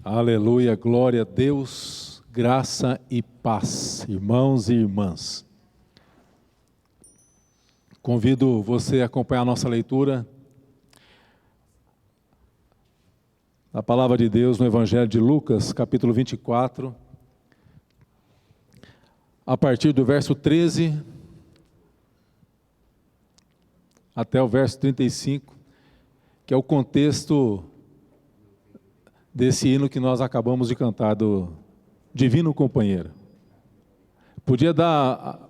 Aleluia, glória a Deus, graça e paz, irmãos e irmãs. Convido você a acompanhar a nossa leitura da Palavra de Deus no Evangelho de Lucas, capítulo 24, a partir do verso 13 até o verso 35, que é o contexto desse hino que nós acabamos de cantar, do Divino Companheiro. Podia dar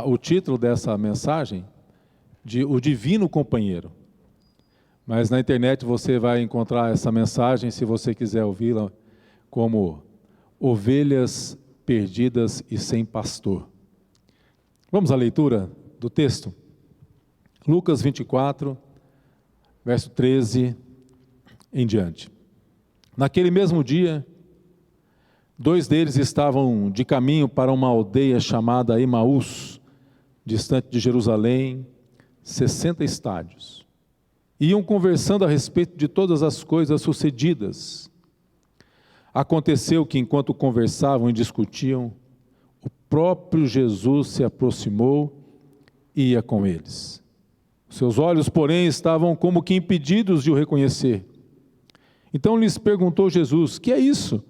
o título dessa mensagem de O Divino Companheiro, mas na internet você vai encontrar essa mensagem, se você quiser ouvi-la, como Ovelhas Perdidas e Sem Pastor. Vamos à leitura do texto? Lucas 24, verso 13 em diante. Naquele mesmo dia, dois deles estavam de caminho para uma aldeia chamada Emaús, distante de Jerusalém, 60 estádios. Iam conversando a respeito de todas as coisas sucedidas. Aconteceu que, enquanto conversavam e discutiam, o próprio Jesus se aproximou e ia com eles. Seus olhos, porém, estavam como que impedidos de o reconhecer. Então lhes perguntou Jesus: que é isso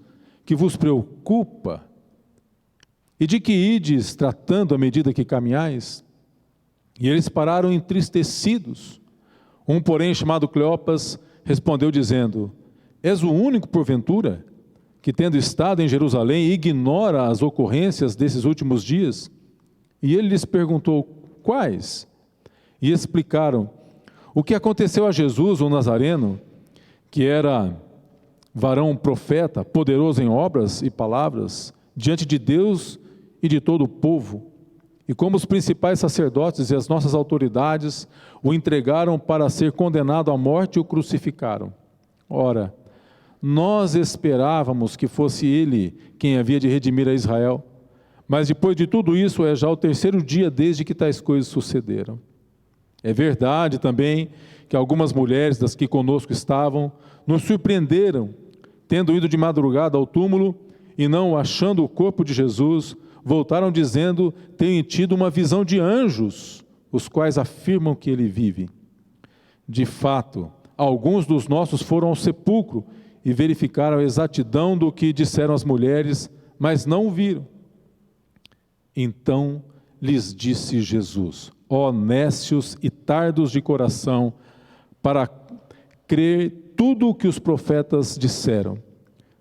que vos preocupa? E de que ides tratando à medida que caminhais? E eles pararam entristecidos. Um, porém, chamado Cleopas, respondeu dizendo: és o único, porventura, que tendo estado em Jerusalém, ignora as ocorrências desses últimos dias? E ele lhes perguntou: quais? E explicaram o que aconteceu a Jesus, o Nazareno, que era varão profeta, poderoso em obras e palavras, diante de Deus e de todo o povo, e como os principais sacerdotes e as nossas autoridades o entregaram para ser condenado à morte e o crucificaram. Ora, nós esperávamos que fosse ele quem havia de redimir a Israel, mas depois de tudo isso é já o terceiro dia desde que tais coisas sucederam. É verdade também que algumas mulheres das que conosco estavam nos surpreenderam, tendo ido de madrugada ao túmulo e não achando o corpo de Jesus, voltaram dizendo terem tido uma visão de anjos, os quais afirmam que ele vive. De fato, alguns dos nossos foram ao sepulcro e verificaram a exatidão do que disseram as mulheres, mas não o viram. Então lhes disse Jesus: ó nécios e tardos de coração, para crer tudo o que os profetas disseram.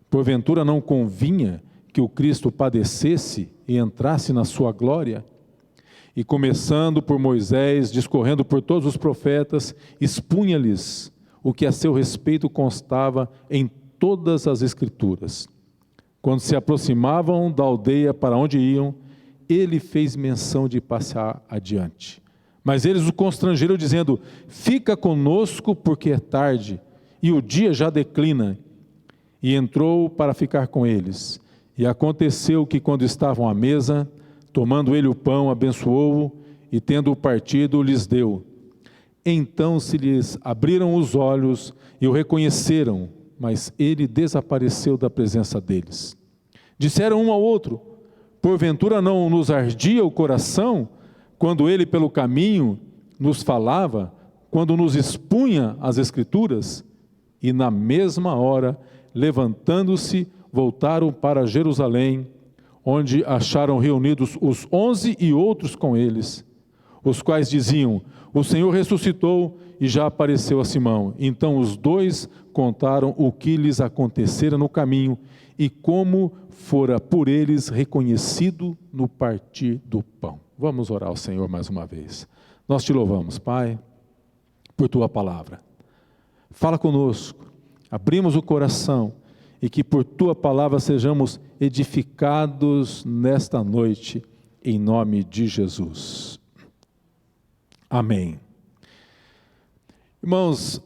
Porventura não convinha que o Cristo padecesse e entrasse na sua glória? E começando por Moisés, discorrendo por todos os profetas, expunha-lhes o que a seu respeito constava em todas as Escrituras. Quando se aproximavam da aldeia para onde iam, ele fez menção de passar adiante. Mas eles o constrangeram, dizendo: fica conosco, porque é tarde, e o dia já declina. E entrou para ficar com eles. E aconteceu que, quando estavam à mesa, tomando ele o pão, abençoou-o, e tendo-o partido, lhes deu. Então se lhes abriram os olhos e o reconheceram, mas ele desapareceu da presença deles. Disseram um ao outro: porventura não nos ardia o coração, quando ele pelo caminho nos falava, quando nos expunha as Escrituras? E na mesma hora, levantando-se, voltaram para Jerusalém, onde acharam reunidos os 11 e outros com eles, os quais diziam: o Senhor ressuscitou e já apareceu a Simão. Então os dois contaram o que lhes acontecera no caminho e como fora por eles reconhecido no partir do pão. Vamos orar ao Senhor mais uma vez. Nós te louvamos, Pai, por tua palavra. Fala conosco, abrimos o coração e que por tua palavra sejamos edificados nesta noite, em nome de Jesus. Amém. Irmãos,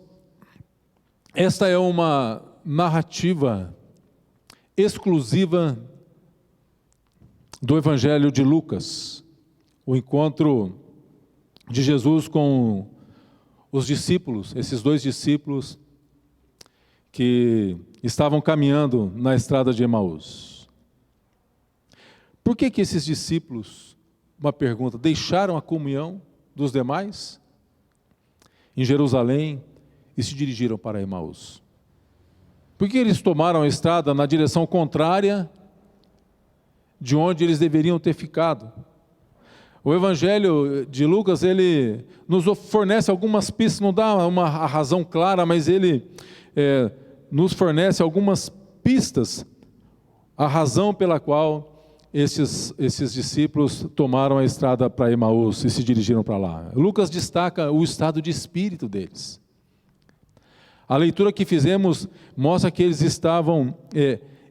esta é uma narrativa exclusiva do Evangelho de Lucas, o encontro de Jesus com os discípulos, esses dois discípulos que estavam caminhando na estrada de Emaús. Por que esses discípulos, uma pergunta, deixaram a comunhão dos demais em Jerusalém e se dirigiram para Emaús? Por que eles tomaram a estrada na direção contrária de onde eles deveriam ter ficado? O Evangelho de Lucas, ele nos fornece algumas pistas, não dá uma razão clara, mas ele nos fornece algumas pistas, a razão pela qual esses discípulos tomaram a estrada para Emaús e se dirigiram para lá. Lucas destaca o estado de espírito deles. A leitura que fizemos mostra que eles estavam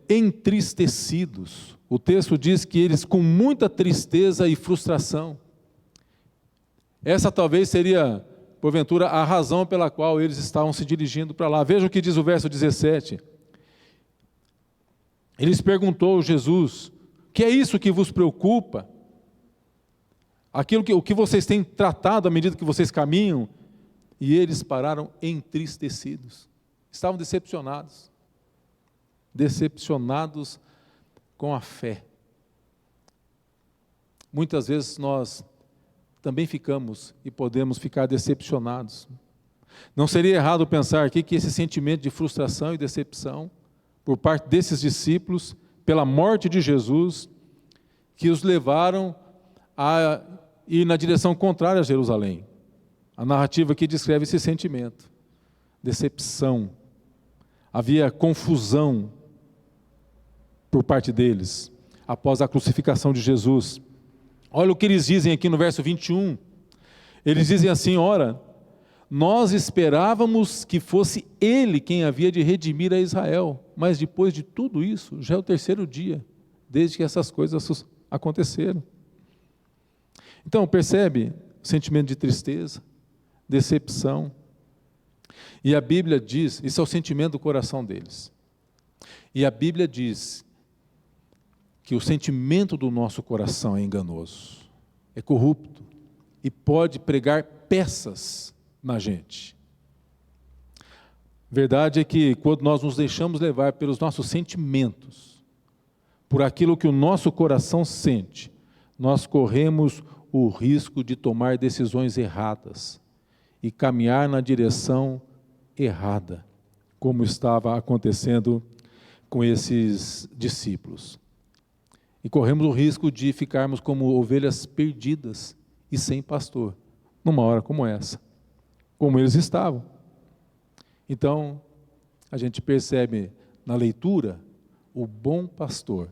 entristecidos. O texto diz que eles com muita tristeza e frustração. Essa talvez seria, porventura, a razão pela qual eles estavam se dirigindo para lá. Veja o que diz o verso 17. Eles perguntou a Jesus: que é isso que vos preocupa? O que vocês têm tratado à medida que vocês caminham? E eles pararam entristecidos. Estavam decepcionados. Decepcionados com a fé. Muitas vezes nós também ficamos e podemos ficar decepcionados. Não seria errado pensar aqui que esse sentimento de frustração e decepção por parte desses discípulos, pela morte de Jesus, que os levaram a ir na direção contrária a Jerusalém. A narrativa aqui descreve esse sentimento, decepção. Havia confusão por parte deles, após a crucificação de Jesus. Olha o que eles dizem aqui no verso 21. Eles dizem assim: ora, nós esperávamos que fosse Ele quem havia de redimir a Israel, mas depois de tudo isso, já é o terceiro dia, desde que essas coisas aconteceram. Então, percebe o sentimento de tristeza, decepção. E a Bíblia diz, isso é o sentimento do coração deles. E a Bíblia diz que o sentimento do nosso coração é enganoso, é corrupto e pode pregar peças na gente. Verdade é que quando nós nos deixamos levar pelos nossos sentimentos, por aquilo que o nosso coração sente, nós corremos o risco de tomar decisões erradas e caminhar na direção errada, como estava acontecendo com esses discípulos. E corremos o risco de ficarmos como ovelhas perdidas e sem pastor, numa hora como essa, como eles estavam. Então, a gente percebe na leitura o bom pastor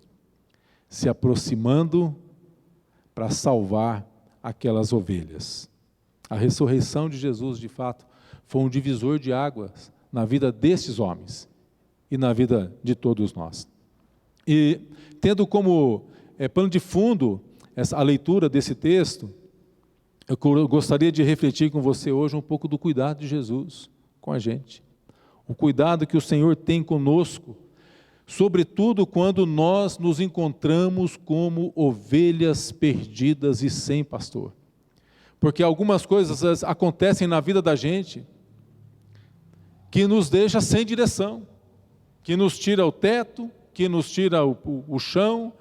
se aproximando para salvar aquelas ovelhas. A ressurreição de Jesus, de fato, foi um divisor de águas na vida desses homens e na vida de todos nós. E tendo como pano de fundo a leitura desse texto, eu gostaria de refletir com você hoje um pouco do cuidado de Jesus com a gente. O cuidado que o Senhor tem conosco, sobretudo quando nós nos encontramos como ovelhas perdidas e sem pastor. Porque algumas coisas acontecem na vida da gente que nos deixa sem direção, que nos tira o teto, que nos tira o chão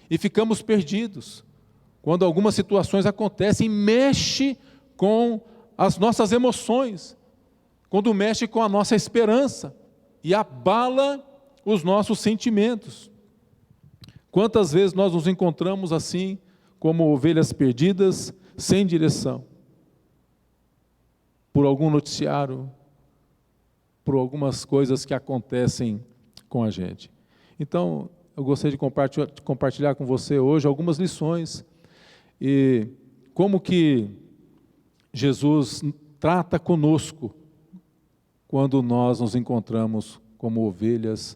e ficamos perdidos. Quando algumas situações acontecem, mexe com as nossas emoções, quando mexe com a nossa esperança e abala os nossos sentimentos. Quantas vezes nós nos encontramos assim, como ovelhas perdidas, sem direção, por algum noticiário, por algumas coisas que acontecem com a gente. Então, eu gostaria de compartilhar com você hoje algumas lições e como que Jesus trata conosco quando nós nos encontramos como ovelhas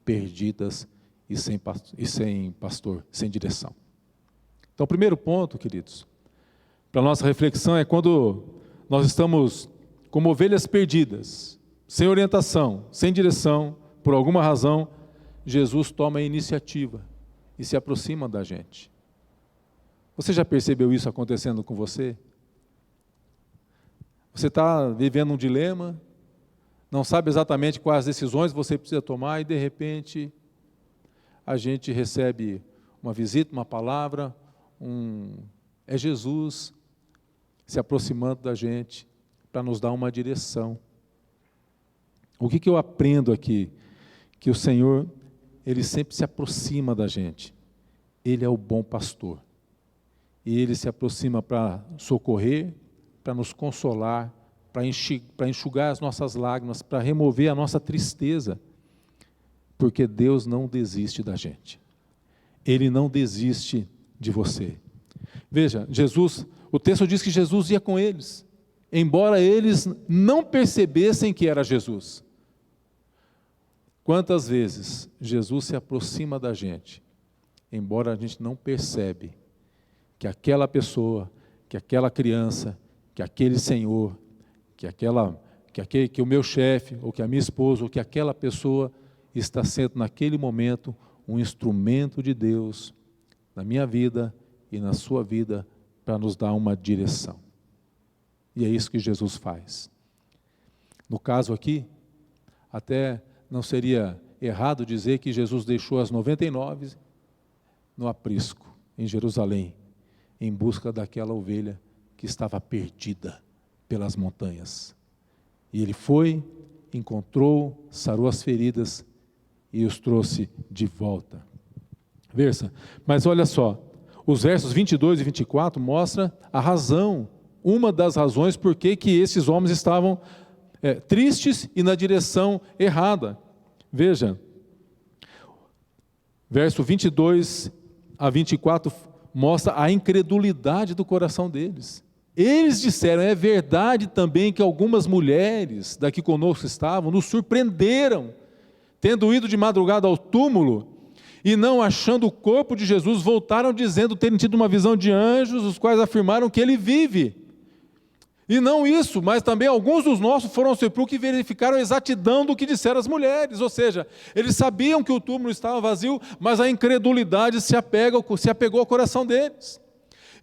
perdidas e sem pastor, sem direção. Então, o primeiro ponto, queridos, para a nossa reflexão é quando nós estamos como ovelhas perdidas, sem orientação, sem direção, por alguma razão, Jesus toma a iniciativa e se aproxima da gente. Você já percebeu isso acontecendo com você? Você está vivendo um dilema, não sabe exatamente quais decisões você precisa tomar, e de repente a gente recebe uma visita, uma palavra, é Jesus se aproximando da gente para nos dar uma direção. O que eu aprendo aqui? Que o Senhor, Ele sempre se aproxima da gente. Ele é o bom pastor. E Ele se aproxima para socorrer, para nos consolar, para enxugar as nossas lágrimas, para remover a nossa tristeza. Porque Deus não desiste da gente. Ele não desiste de você. Veja, Jesus, o texto diz que Jesus ia com eles, embora eles não percebessem que era Jesus. Quantas vezes Jesus se aproxima da gente, embora a gente não percebe que aquela pessoa, que aquela criança, que aquele senhor, que o meu chefe, ou que a minha esposa, ou que aquela pessoa está sendo naquele momento um instrumento de Deus na minha vida e na sua vida para nos dar uma direção. E é isso que Jesus faz. No caso aqui, até não seria errado dizer que Jesus deixou as 99 no aprisco, em Jerusalém, em busca daquela ovelha que estava perdida pelas montanhas. E ele foi, encontrou, sarou as feridas e os trouxe de volta. Versa, mas olha só, os versos 22 e 24 mostram a razão, uma das razões por que esses homens estavam tristes e na direção errada. Veja, verso 22 a 24 mostra a incredulidade do coração deles. Eles disseram, é verdade também que algumas mulheres daqui conosco estavam, nos surpreenderam, tendo ido de madrugada ao túmulo, e não achando o corpo de Jesus, voltaram dizendo terem tido uma visão de anjos, os quais afirmaram que ele vive. E não isso, mas também alguns dos nossos foram ao sepulcro e verificaram a exatidão do que disseram as mulheres, ou seja, eles sabiam que o túmulo estava vazio, mas a incredulidade se apegou ao coração deles.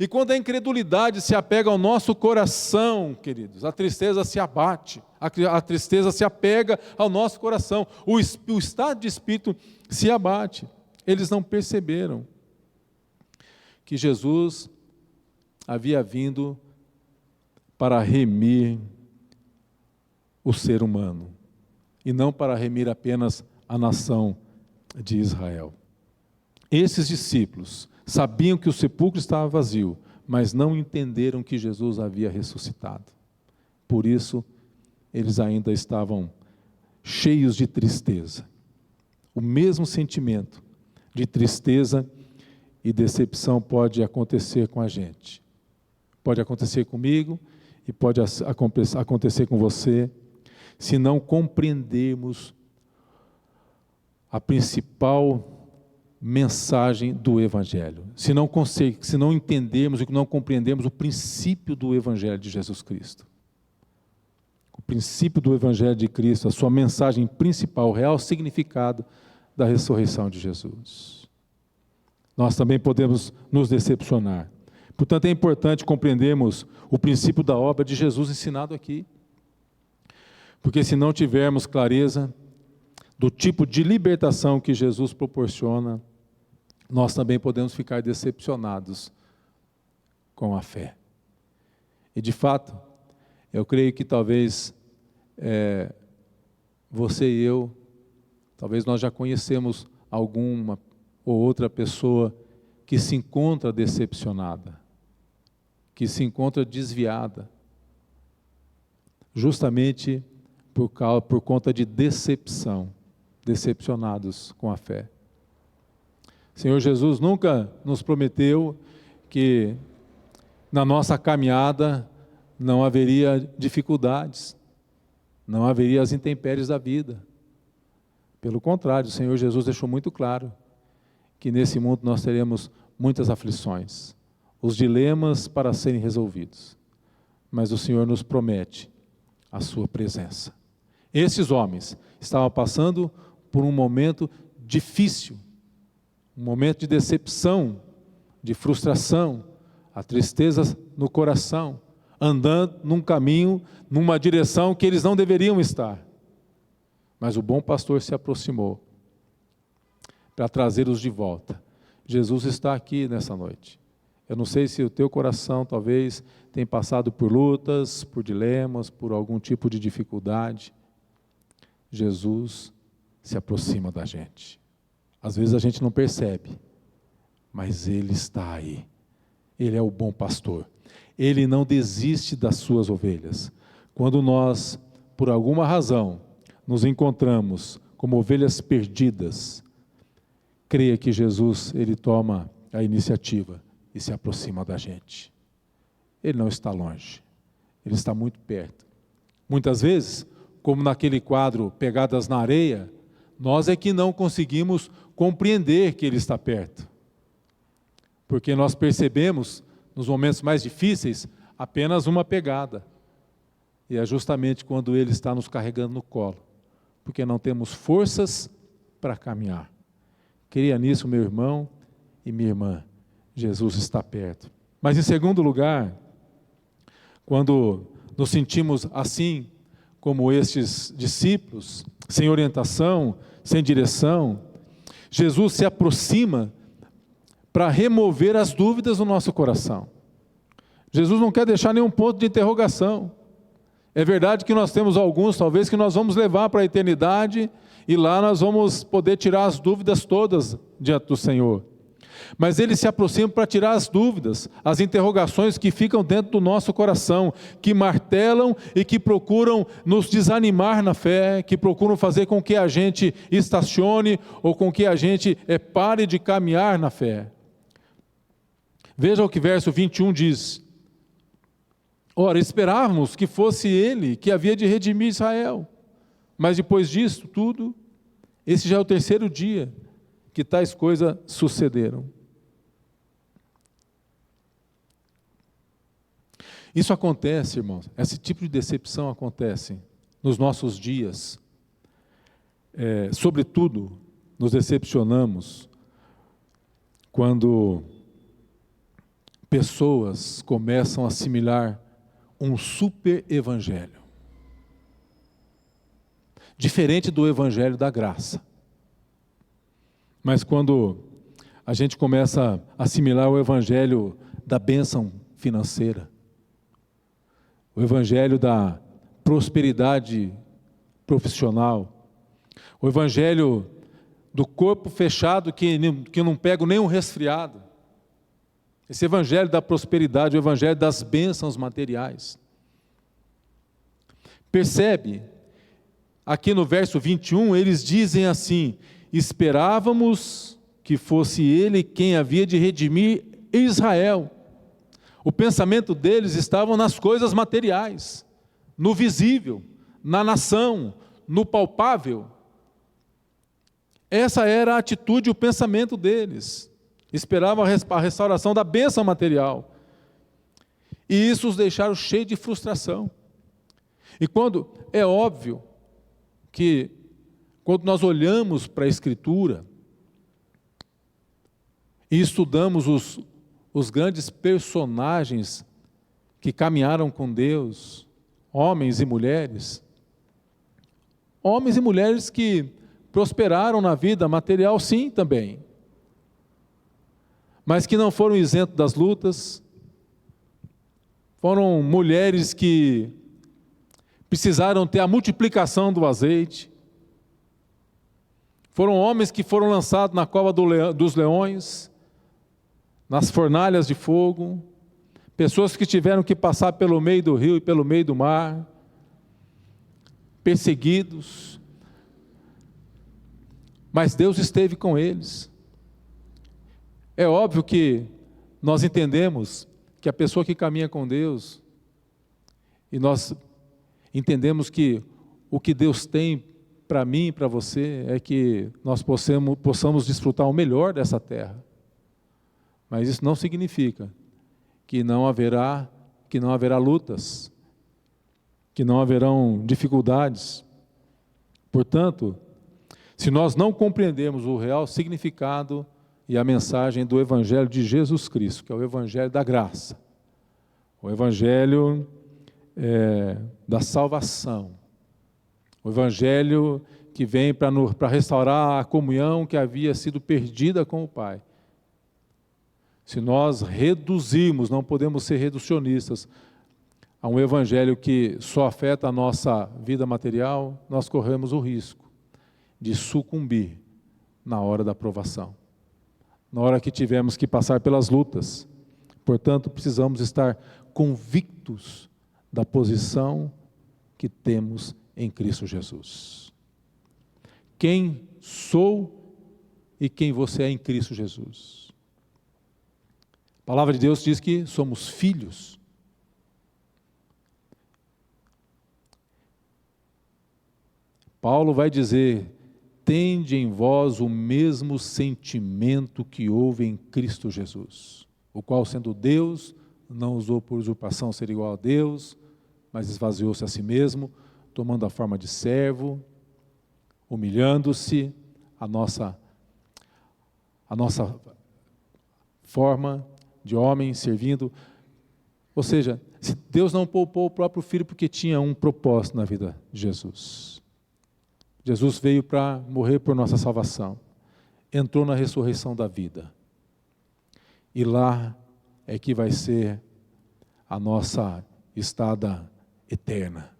E quando a incredulidade se apega ao nosso coração, queridos, a tristeza se abate, a tristeza se apega ao nosso coração, o estado de espírito se abate. Eles não perceberam que Jesus havia vindo para remir o ser humano, e não para remir apenas a nação de Israel. Esses discípulos sabiam que o sepulcro estava vazio, mas não entenderam que Jesus havia ressuscitado. Por isso, eles ainda estavam cheios de tristeza. O mesmo sentimento de tristeza e decepção pode acontecer com a gente. Pode acontecer comigo e pode acontecer com você, se não compreendermos a principal mensagem do Evangelho, se não entendermos e não compreendermos o princípio do Evangelho de Jesus Cristo. O princípio do Evangelho de Cristo, a sua mensagem principal, o real significado da ressurreição de Jesus. Nós também podemos nos decepcionar. Portanto, é importante compreendermos o princípio da obra de Jesus ensinado aqui. Porque se não tivermos clareza do tipo de libertação que Jesus proporciona, nós também podemos ficar decepcionados com a fé. E de fato, eu creio que talvez você e eu, talvez nós já conhecemos alguma ou outra pessoa que se encontra decepcionada, que se encontra desviada, justamente por conta de decepcionados com a fé. Senhor Jesus nunca nos prometeu que na nossa caminhada não haveria dificuldades, não haveria as intempéries da vida. Pelo contrário, o Senhor Jesus deixou muito claro que nesse mundo nós teremos muitas aflições, os dilemas para serem resolvidos. Mas o Senhor nos promete a sua presença. Esses homens estavam passando por um momento difícil, um momento de decepção, de frustração, a tristeza no coração, andando num caminho, numa direção que eles não deveriam estar. mas o bom pastor se aproximou para trazê-los de volta. Jesus está aqui nessa noite. Eu não sei se o teu coração talvez tenha passado por lutas, por dilemas, por algum tipo de dificuldade. Jesus se aproxima da gente. Às vezes a gente não percebe, mas Ele está aí. Ele é o bom pastor. Ele não desiste das suas ovelhas. Quando nós, por alguma razão, nos encontramos como ovelhas perdidas, creia que Jesus, Ele toma a iniciativa e se aproxima da gente. Ele não está longe, Ele está muito perto. Muitas vezes, como naquele quadro Pegadas na Areia, nós é que não conseguimos compreender que Ele está perto. Porque nós percebemos, nos momentos mais difíceis, apenas uma pegada. E é justamente quando Ele está nos carregando no colo, porque não temos forças para caminhar. Creia nisso, meu irmão e minha irmã. Jesus está perto. Mas em segundo lugar, quando nos sentimos assim, como estes discípulos, sem orientação, sem direção, Jesus se aproxima para remover as dúvidas do nosso coração. Jesus não quer deixar nenhum ponto de interrogação. É verdade que nós temos alguns, talvez, que nós vamos levar para a eternidade, e lá nós vamos poder tirar as dúvidas todas diante do Senhor. Mas Ele se aproxima para tirar as dúvidas, as interrogações que ficam dentro do nosso coração, que martelam e que procuram nos desanimar na fé, que procuram fazer com que a gente estacione ou com que a gente pare de caminhar na fé. Veja o que verso 21 diz. Ora, esperávamos que fosse Ele que havia de redimir Israel. Mas depois disso tudo, esse já é o terceiro dia que tais coisas sucederam. Isso acontece, irmãos, esse tipo de decepção acontece nos nossos dias. Sobretudo, nos decepcionamos quando pessoas começam a assimilar um super evangelho. Diferente do evangelho da graça. Mas quando a gente começa a assimilar o evangelho da bênção financeira, o evangelho da prosperidade profissional, o evangelho do corpo fechado que não pega nenhum resfriado, esse evangelho da prosperidade, o evangelho das bênçãos materiais. Percebe? Aqui no verso 21, eles dizem assim: esperávamos que fosse Ele quem havia de redimir Israel. O pensamento deles estava nas coisas materiais, no visível, na nação, no palpável. Essa era a atitude e o pensamento deles. Esperavam a restauração da bênção material. E isso os deixaram cheios de frustração. E quando é óbvio que quando nós olhamos para a Escritura e estudamos os grandes personagens que caminharam com Deus, homens e mulheres que prosperaram na vida material, sim, também, mas que não foram isentos das lutas, foram mulheres que precisaram ter a multiplicação do azeite, foram homens que foram lançados na cova dos leões, nas fornalhas de fogo, pessoas que tiveram que passar pelo meio do rio e pelo meio do mar, perseguidos, mas Deus esteve com eles. É óbvio que nós entendemos que a pessoa que caminha com Deus, e nós entendemos que o que Deus tem para mim e para você é que nós possamos desfrutar o melhor dessa terra. Mas isso não significa que não haverá lutas, que não haverão dificuldades. Portanto, se nós não compreendermos o real significado e a mensagem do Evangelho de Jesus Cristo, que é o Evangelho da graça, o Evangelho da salvação, o Evangelho que vem para restaurar a comunhão que havia sido perdida com o Pai. Se nós reduzirmos, não podemos ser reducionistas, a um evangelho que só afeta a nossa vida material, nós corremos o risco de sucumbir na hora da provação, na hora que tivermos que passar pelas lutas. Portanto, precisamos estar convictos da posição que temos em Cristo Jesus. Quem sou e quem você é em Cristo Jesus. A palavra de Deus diz que somos filhos. Paulo vai dizer: tende em vós o mesmo sentimento que houve em Cristo Jesus, o qual, sendo Deus, não usou por usurpação ser igual a Deus, mas esvaziou-se a si mesmo, tomando a forma de servo, humilhando-se, a nossa forma de homem, servindo. Ou seja, se Deus não poupou o próprio Filho porque tinha um propósito na vida de Jesus. Jesus veio para morrer por nossa salvação, entrou na ressurreição da vida, e lá é que vai ser a nossa estada eterna.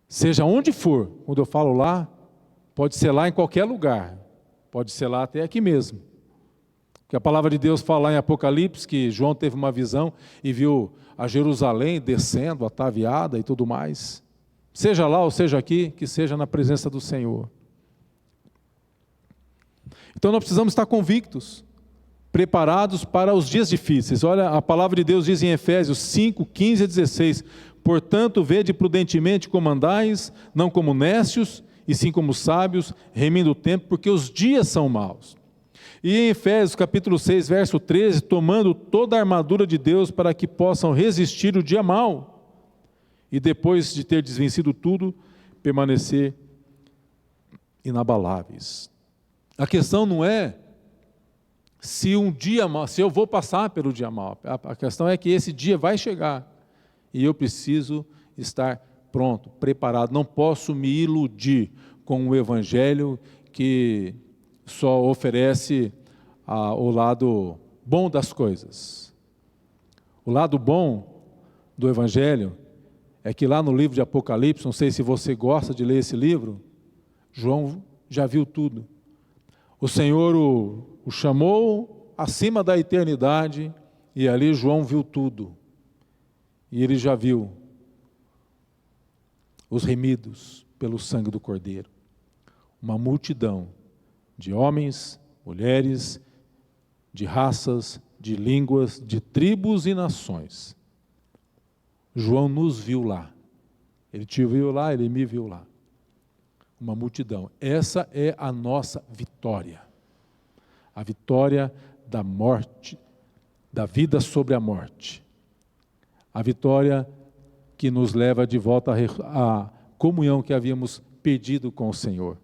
Seja onde for, quando eu falo lá, pode ser lá em qualquer lugar, pode ser lá até aqui mesmo. Porque a palavra de Deus fala lá em Apocalipse que João teve uma visão e viu a Jerusalém descendo, ataviada e tudo mais. Seja lá ou seja aqui, que seja na presença do Senhor. Então nós precisamos estar convictos, preparados para os dias difíceis. Olha, a palavra de Deus diz em Efésios 5, 15 a 16: portanto, vede prudentemente como andais, não como necios, e sim como sábios, remindo o tempo, porque os dias são maus. E em Efésios capítulo 6, verso 13, tomando toda a armadura de Deus para que possam resistir o dia mau, e depois de ter desvencido tudo, permanecer inabaláveis. A questão não é se eu vou passar pelo dia mau. A questão é que esse dia vai chegar e eu preciso estar pronto, preparado. Não posso me iludir com o evangelho que só oferece o lado bom das coisas. O lado bom do evangelho é que lá no livro de Apocalipse, não sei se você gosta de ler esse livro, João já viu tudo. O Senhor o chamou acima da eternidade e ali João viu tudo. E ele já viu os remidos pelo sangue do Cordeiro. Uma multidão de homens, mulheres, de raças, de línguas, de tribos e nações. João nos viu lá. Ele te viu lá, ele me viu lá. Uma multidão. Essa é a nossa vitória. A vitória da morte, da vida sobre a morte. A vitória que nos leva de volta à comunhão que havíamos perdido com o Senhor.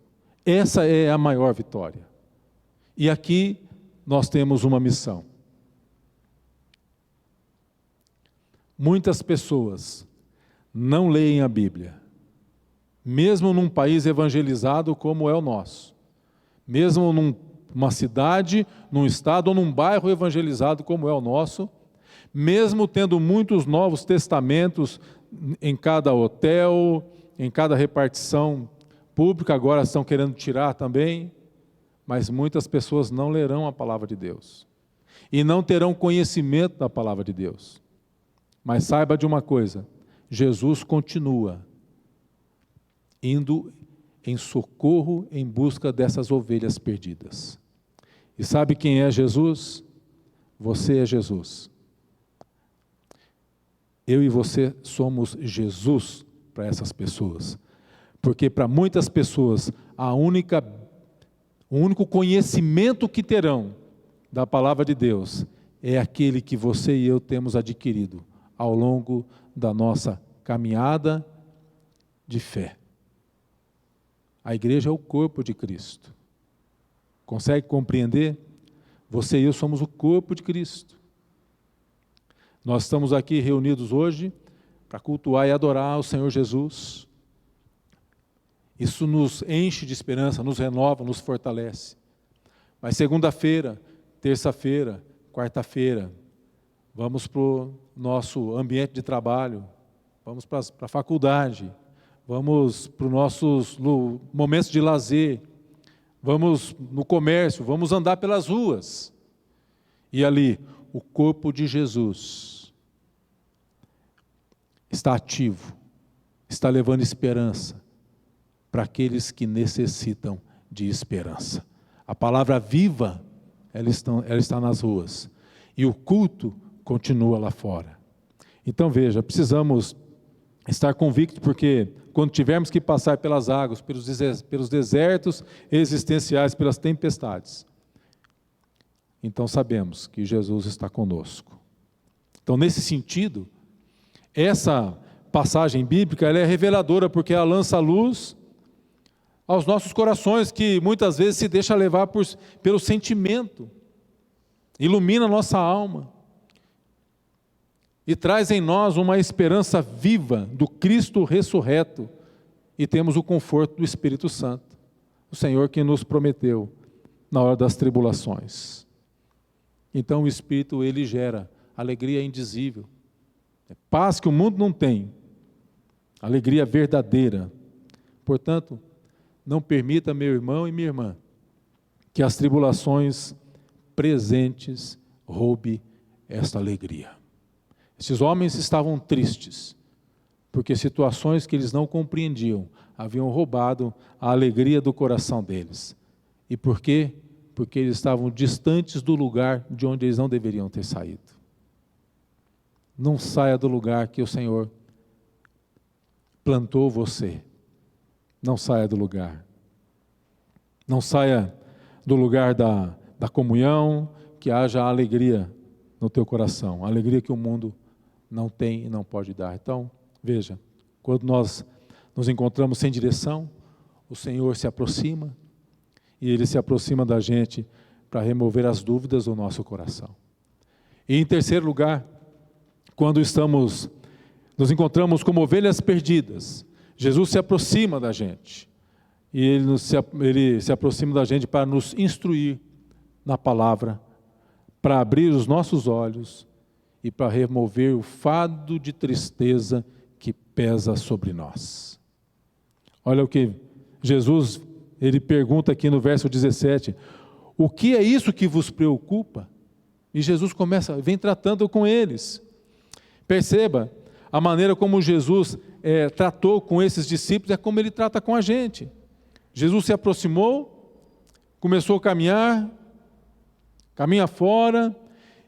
Essa é a maior vitória. E aqui nós temos uma missão. Muitas pessoas não leem a Bíblia, mesmo num país evangelizado como é o nosso, mesmo numa cidade, num estado ou num bairro evangelizado como é o nosso, mesmo tendo muitos novos testamentos em cada hotel, em cada repartição pública, agora estão querendo tirar também, mas muitas pessoas não lerão a palavra de Deus e não terão conhecimento da palavra de Deus. Mas saiba de uma coisa, Jesus continua indo em socorro em busca dessas ovelhas perdidas. E sabe quem é Jesus? Você é Jesus. Eu e você somos Jesus para essas pessoas. Porque para muitas pessoas, o único conhecimento que terão da palavra de Deus é aquele que você e eu temos adquirido ao longo da nossa caminhada de fé. A igreja é o corpo de Cristo. Consegue compreender? Você e eu somos o corpo de Cristo. Nós estamos aqui reunidos hoje para cultuar e adorar o Senhor Jesus. Isso nos enche de esperança, nos renova, nos fortalece. Mas segunda-feira, terça-feira, quarta-feira, vamos para o nosso ambiente de trabalho, vamos para a faculdade, vamos para os nossos momentos de lazer, vamos no comércio, vamos andar pelas ruas. E ali, o corpo de Jesus está ativo, está levando esperança para aqueles que necessitam de esperança. A palavra viva, ela está nas ruas. E o culto continua lá fora. Então veja, precisamos estar convictos, porque quando tivermos que passar pelas águas, pelos desertos existenciais, pelas tempestades, então sabemos que Jesus está conosco. Então, nesse sentido, essa passagem bíblica ela é reveladora, porque ela lança luz aos nossos corações, que muitas vezes se deixa levar pelo sentimento, ilumina a nossa alma, e traz em nós uma esperança viva do Cristo ressurreto, e temos o conforto do Espírito Santo, o Senhor que nos prometeu na hora das tribulações. Então o Espírito, ele gera alegria indizível, paz que o mundo não tem, alegria verdadeira. Portanto, não permita, meu irmão e minha irmã, que as tribulações presentes roube esta alegria. Esses homens estavam tristes, porque situações que eles não compreendiam haviam roubado a alegria do coração deles. E por quê? Porque eles estavam distantes do lugar de onde eles não deveriam ter saído. Não saia do lugar que o Senhor plantou você. Não saia do lugar. Não saia do lugar da comunhão, que haja alegria no teu coração, a alegria que o mundo não tem e não pode dar. Então, veja, quando nós nos encontramos sem direção, o Senhor se aproxima, e Ele se aproxima da gente para remover as dúvidas do nosso coração. E em terceiro lugar, quando nos encontramos como ovelhas perdidas, Jesus se aproxima da gente, e Ele se aproxima da gente para nos instruir na palavra, para abrir os nossos olhos e para remover o fardo de tristeza que pesa sobre nós. Olha o que Jesus, ele pergunta aqui no verso 17, o que é isso que vos preocupa? E Jesus vem tratando com eles. Perceba, a maneira como Jesus tratou com esses discípulos é como Ele trata com a gente. Jesus se aproximou, começou a caminha fora,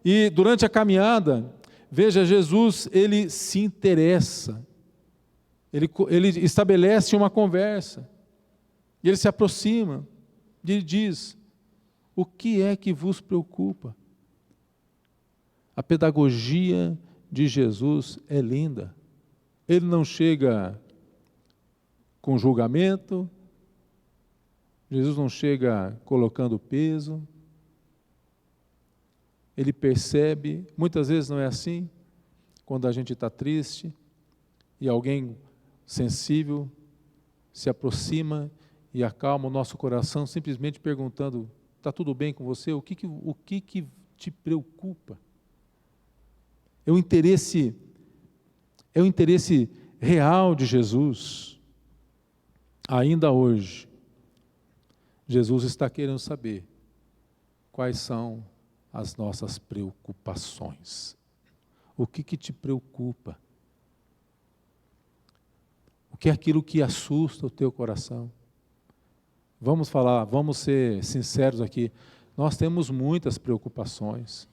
e durante a caminhada, veja, Jesus, Ele se interessa, Ele estabelece uma conversa, e Ele se aproxima, e Ele diz, o que é que vos preocupa? A pedagogia de Jesus é linda. Ele não chega com julgamento, Jesus não chega colocando peso, Ele percebe, muitas vezes não é assim, quando a gente está triste, e alguém sensível se aproxima e acalma o nosso coração, simplesmente perguntando, está tudo bem com você? O que te preocupa? É o interesse real de Jesus. Ainda hoje, Jesus está querendo saber quais são as nossas preocupações. O que te preocupa? O que é aquilo que assusta o teu coração? Vamos ser sinceros aqui, nós temos muitas preocupações.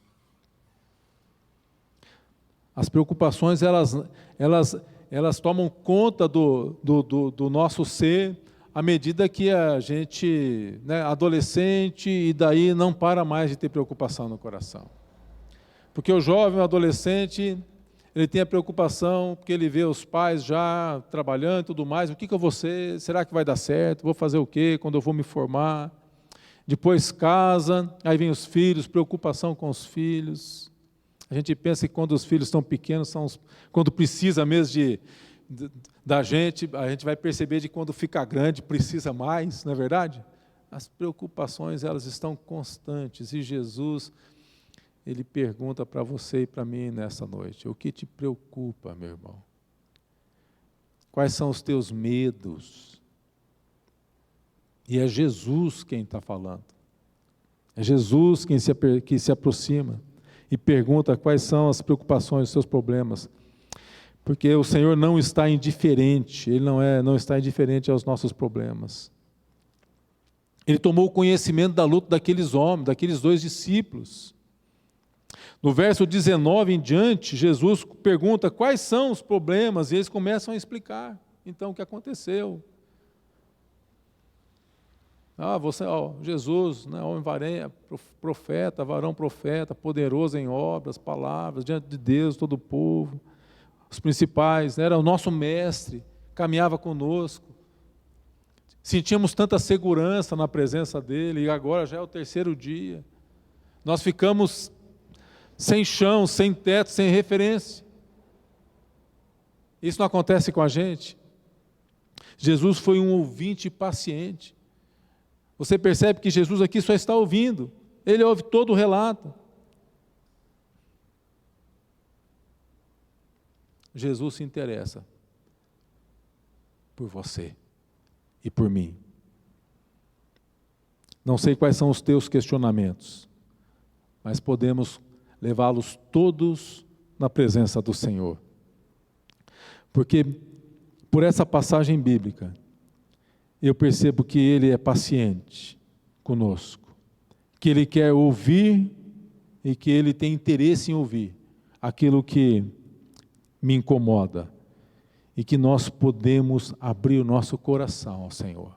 As preocupações, elas tomam conta do nosso ser, à medida que a gente, adolescente, e daí não para mais de ter preocupação no coração. Porque o jovem, o adolescente, ele tem a preocupação, porque ele vê os pais já trabalhando e tudo mais, o que eu vou ser? Será que vai dar certo? Vou fazer o quê? Quando eu vou me formar? Depois casa, aí vem os filhos, preocupação com os filhos. A gente pensa que quando os filhos estão pequenos, quando precisa mesmo da gente, a gente vai perceber de quando fica grande, precisa mais, não é verdade? As preocupações, elas estão constantes, e Jesus, Ele pergunta para você e para mim nessa noite: o que te preocupa, meu irmão? Quais são os teus medos? E é Jesus quem está falando. É Jesus quem se aproxima e pergunta quais são as preocupações, os seus problemas. Porque o Senhor não está indiferente, Ele não está indiferente aos nossos problemas. Ele tomou conhecimento da luta daqueles homens, daqueles 2 discípulos. No verso 19 em diante, Jesus pergunta quais são os problemas, e eles começam a explicar. Então, o que aconteceu? Jesus, né, homem profeta, varão profeta, poderoso em obras, palavras, diante de Deus, todo o povo. Os principais, né, era o nosso mestre, caminhava conosco. Sentíamos tanta segurança na presença dele, e agora já é o 3º dia. Nós ficamos sem chão, sem teto, sem referência. Isso não acontece com a gente. Jesus foi um ouvinte paciente. Você percebe que Jesus aqui só está ouvindo. Ele ouve todo o relato. Jesus se interessa por você e por mim. Não sei quais são os teus questionamentos, mas podemos levá-los todos na presença do Senhor. Porque por essa passagem bíblica, eu percebo que Ele é paciente conosco, que Ele quer ouvir e que Ele tem interesse em ouvir aquilo que me incomoda, e que nós podemos abrir o nosso coração ao Senhor.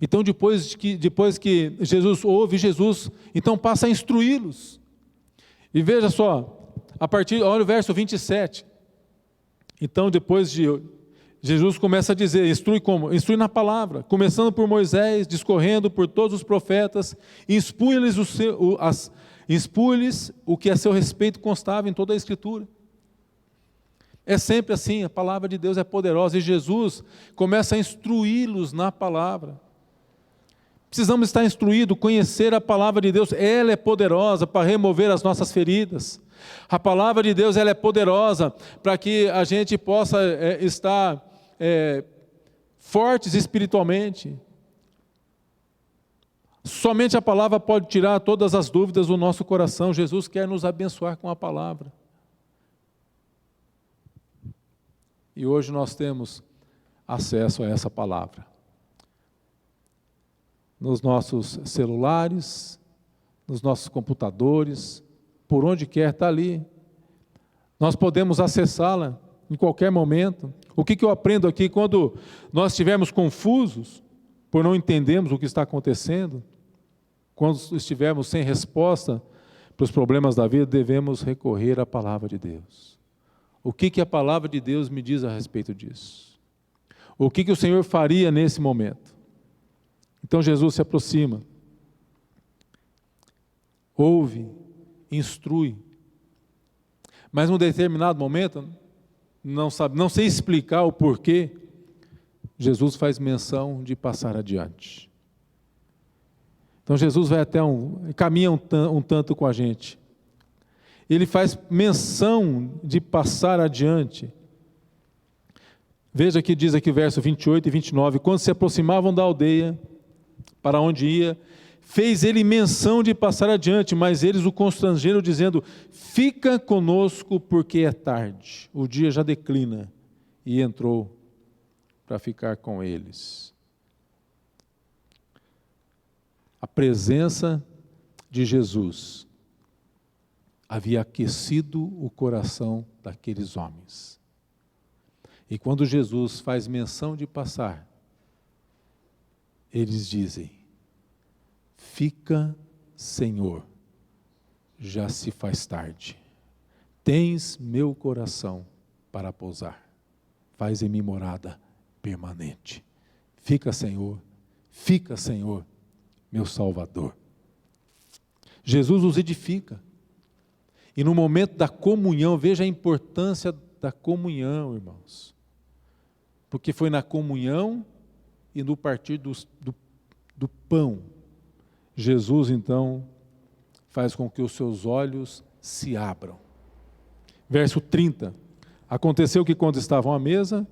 Então, depois que Jesus ouve, Jesus então passa a instruí-los. E veja só, olha o verso 27. Então, depois de Jesus começa a dizer, instrui como? Instrui na palavra, começando por Moisés, discorrendo por todos os profetas, expõe-lhes o que a seu respeito constava em toda a Escritura. É sempre assim, a palavra de Deus é poderosa, e Jesus começa a instruí-los na palavra. Precisamos estar instruídos, conhecer a palavra de Deus, ela é poderosa para remover as nossas feridas. A palavra de Deus, ela é poderosa para que a gente possa estar fortes espiritualmente. Somente a palavra pode tirar todas as dúvidas do nosso coração. Jesus quer nos abençoar com a palavra. E hoje nós temos acesso a essa palavra. Nos nossos celulares, nos nossos computadores, por onde quer, está ali. Nós podemos acessá-la em qualquer momento. O que eu aprendo aqui? Quando nós estivermos confusos, por não entendermos o que está acontecendo, quando estivermos sem resposta para os problemas da vida, devemos recorrer à palavra de Deus. O que a palavra de Deus me diz a respeito disso? O que o Senhor faria nesse momento? Então Jesus se aproxima, ouve, instrui, mas num determinado momento, não sei explicar o porquê, Jesus faz menção de passar adiante. Então Jesus vai caminha um tanto com a gente. Ele faz menção de passar adiante. Veja que diz aqui o verso 28 e 29, quando se aproximavam da aldeia, para onde ia, fez ele menção de passar adiante, mas eles o constrangeram dizendo, fica conosco porque é tarde, o dia já declina, e entrou para ficar com eles. A presença de Jesus havia aquecido o coração daqueles homens. E quando Jesus faz menção de passar, eles dizem, fica, Senhor, já se faz tarde. Tens meu coração para pousar. Faz em mim morada permanente. Fica, Senhor, meu Salvador. Jesus os edifica. E no momento da comunhão, veja a importância da comunhão, irmãos. Porque foi na comunhão e no partir do pão, Jesus então faz com que os seus olhos se abram. Verso 30. Aconteceu que quando estavam à mesa,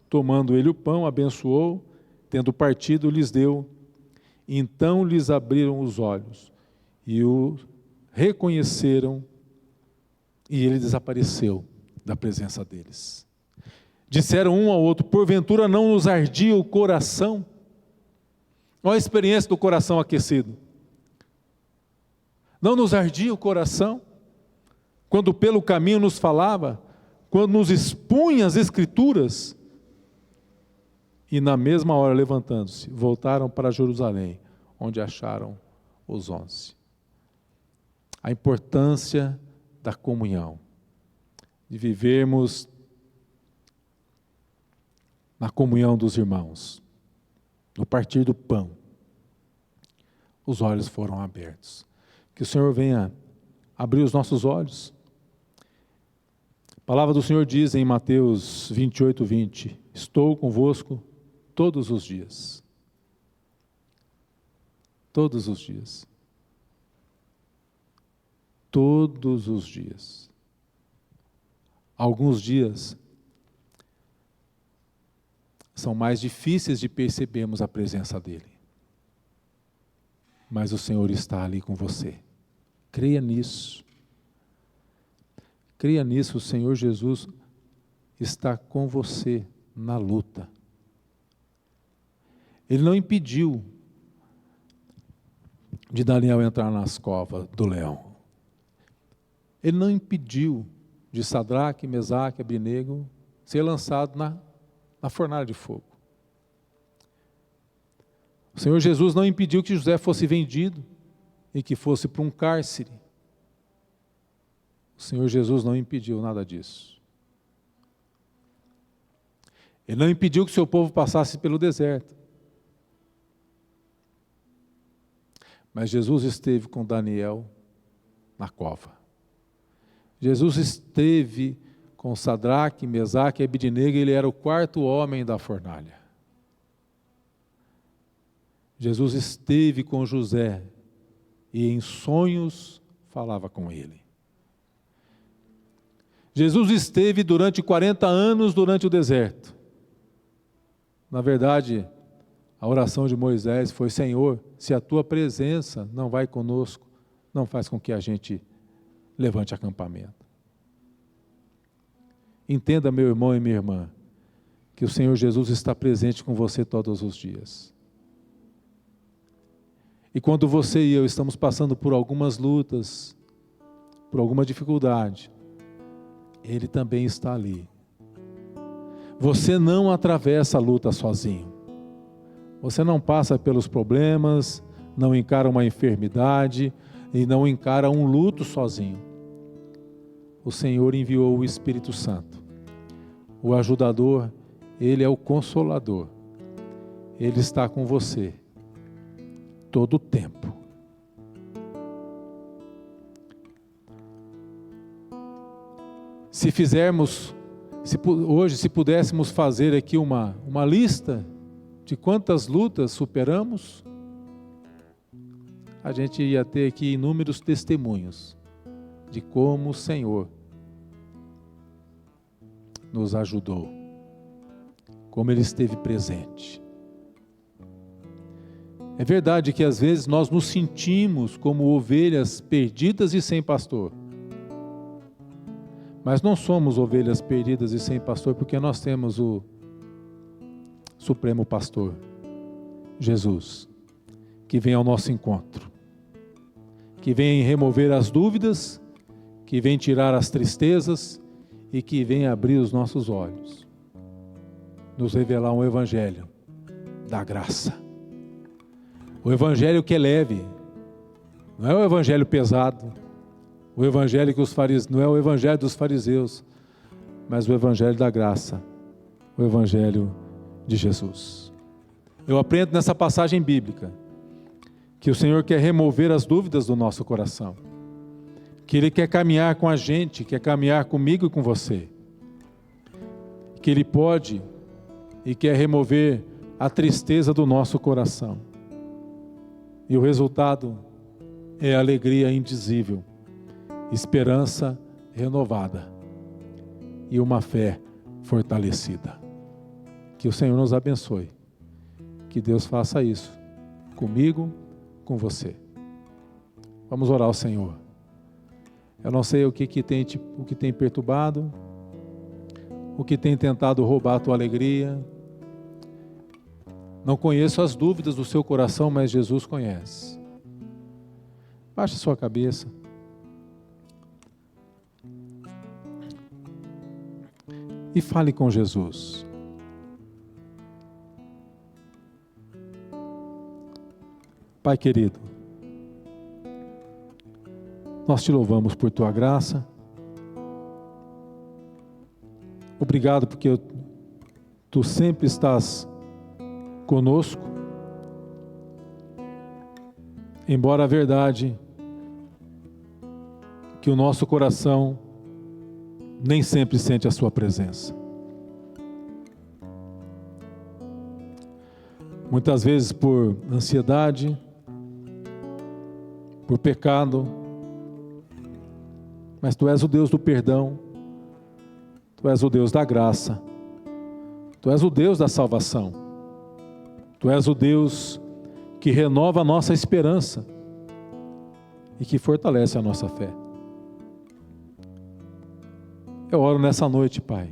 tomando ele o pão, abençoou, tendo partido, lhes deu. Então lhes abriram os olhos e o reconheceram, e ele desapareceu da presença deles. Disseram um ao outro: porventura não nos ardia o coração? Olha a experiência do coração aquecido. Não nos ardia o coração? Quando pelo caminho nos falava, quando nos expunha as Escrituras, e na mesma hora, levantando-se, voltaram para Jerusalém, onde acharam os 11. A importância da comunhão, de vivermos na comunhão dos irmãos, no partir do pão. Os olhos foram abertos. Que o Senhor venha abrir os nossos olhos. A palavra do Senhor diz em Mateus 28, 20: estou convosco todos os dias. Todos os dias. Todos os dias. Alguns dias são mais difíceis de percebermos a presença dEle. Mas o Senhor está ali com você. Creia nisso. Creia nisso, o Senhor Jesus está com você na luta. Ele não impediu de Daniel entrar nas covas do leão. Ele não impediu de Sadraque, Mesaque, Abdenego ser lançado na fornalha de fogo. O Senhor Jesus não impediu que José fosse vendido e que fosse para um cárcere. O Senhor Jesus não impediu nada disso. Ele não impediu que o seu povo passasse pelo deserto. Mas Jesus esteve com Daniel na cova. Jesus esteve com Sadraque, Mesaque e Abdenego, ele era o quarto homem da fornalha. Jesus esteve com José e em sonhos falava com ele. Jesus esteve durante 40 anos durante o deserto. Na verdade, a oração de Moisés foi: Senhor, se a tua presença não vai conosco, não faz com que a gente levante acampamento. Entenda, meu irmão e minha irmã, que o Senhor Jesus está presente com você todos os dias. E quando você e eu estamos passando por algumas lutas, por alguma dificuldade, Ele também está ali. Você não atravessa a luta sozinho. Você não passa pelos problemas, não encara uma enfermidade e não encara um luto sozinho. O Senhor enviou o Espírito Santo. O ajudador, Ele é o consolador. Ele está com você todo o tempo. Se pudéssemos fazer aqui uma lista de quantas lutas superamos, a gente ia ter aqui inúmeros testemunhos de como o Senhor nos ajudou, como Ele esteve presente. É verdade que às vezes nós nos sentimos como ovelhas perdidas e sem pastor. Mas não somos ovelhas perdidas e sem pastor porque nós temos o Supremo Pastor, Jesus, que vem ao nosso encontro, que vem remover as dúvidas, que vem tirar as tristezas e que vem abrir os nossos olhos, nos revelar um evangelho da graça. O evangelho que é leve, não é o evangelho pesado, o evangelho que os fariseus, não é o evangelho dos fariseus, mas o evangelho da graça, o evangelho de Jesus. Eu aprendo nessa passagem bíblica que o Senhor quer remover as dúvidas do nosso coração, que Ele quer caminhar com a gente, quer caminhar comigo e com você. que Ele pode e quer remover a tristeza do nosso coração. E o resultado é alegria indizível, esperança renovada e uma fé fortalecida. Que o Senhor nos abençoe. Que Deus faça isso comigo, com você. Vamos orar ao Senhor. Eu não sei o que tem perturbado, o que tem tentado roubar a tua alegria. Não conheço as dúvidas do seu coração, mas Jesus conhece. Baixe sua cabeça. E fale com Jesus. Pai querido, nós te louvamos por tua graça. Obrigado porque tu sempre estás conosco. Embora a verdade que o nosso coração nem sempre sente a sua presença. Muitas vezes por ansiedade, por pecado, mas tu és o Deus do perdão, tu és o Deus da graça, tu és o Deus da salvação, tu és o Deus que renova a nossa esperança e que fortalece a nossa fé. Eu oro nessa noite, Pai,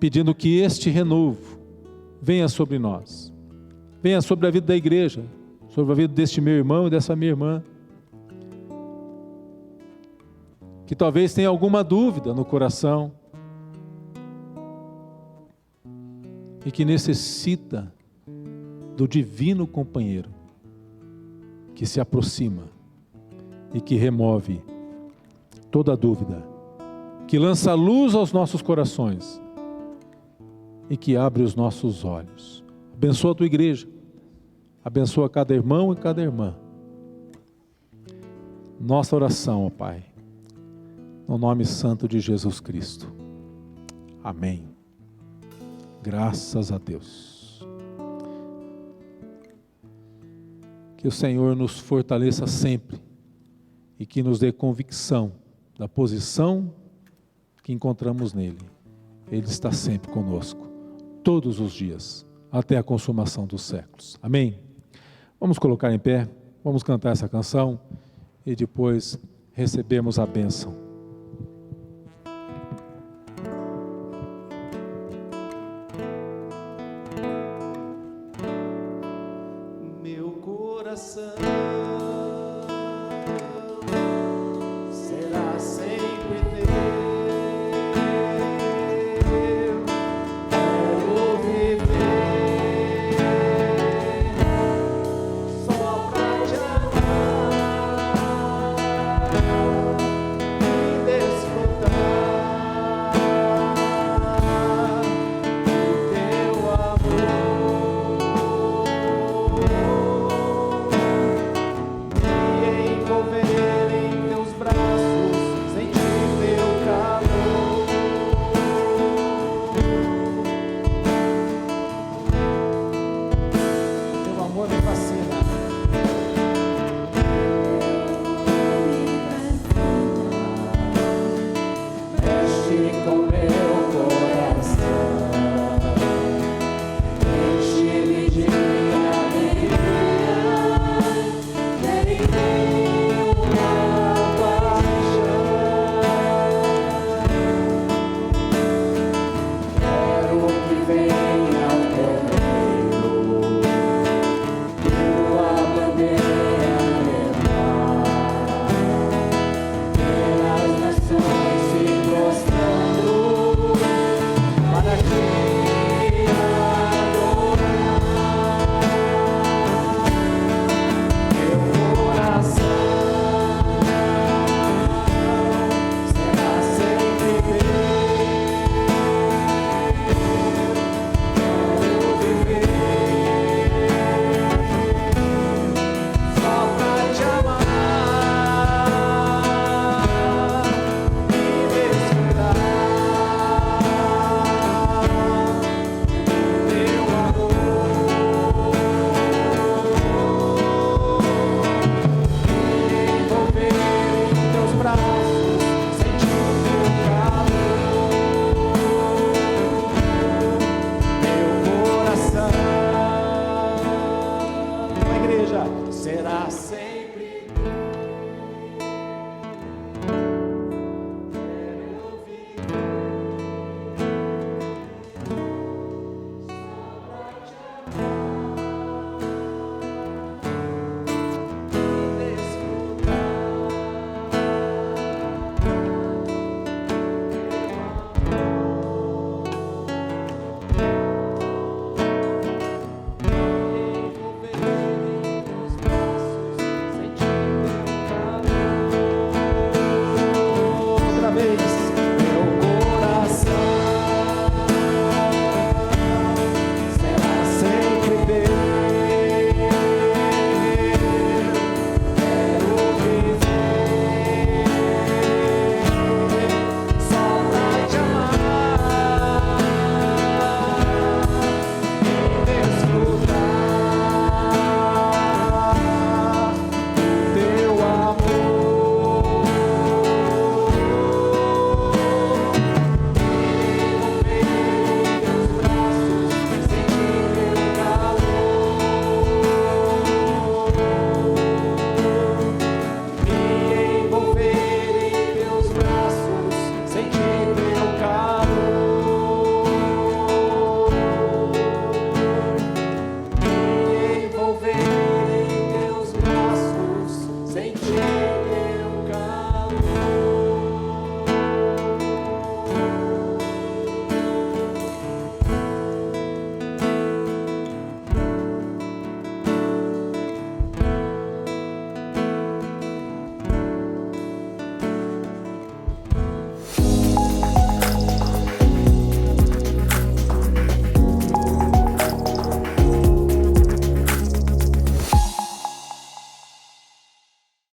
pedindo que este renovo venha sobre nós, venha sobre a vida da igreja, sobre a vida deste meu irmão e dessa minha irmã, que talvez tenha alguma dúvida no coração e que necessita do divino companheiro que se aproxima e que remove toda dúvida, que lança luz aos nossos corações e que abre os nossos olhos. Abençoa a tua igreja, abençoa cada irmão e cada irmã. Nossa oração, ó Pai, no nome santo de Jesus Cristo. Amém. Graças a Deus. Que o Senhor nos fortaleça sempre e que nos dê convicção da posição que encontramos nele. Ele está sempre conosco, todos os dias, até a consumação dos séculos. Amém? Vamos colocar em pé, vamos cantar essa canção e depois recebemos a bênção. Meu coração será sempre teu. Quero viver só pra te amar e desfrutar do teu amor. será sempre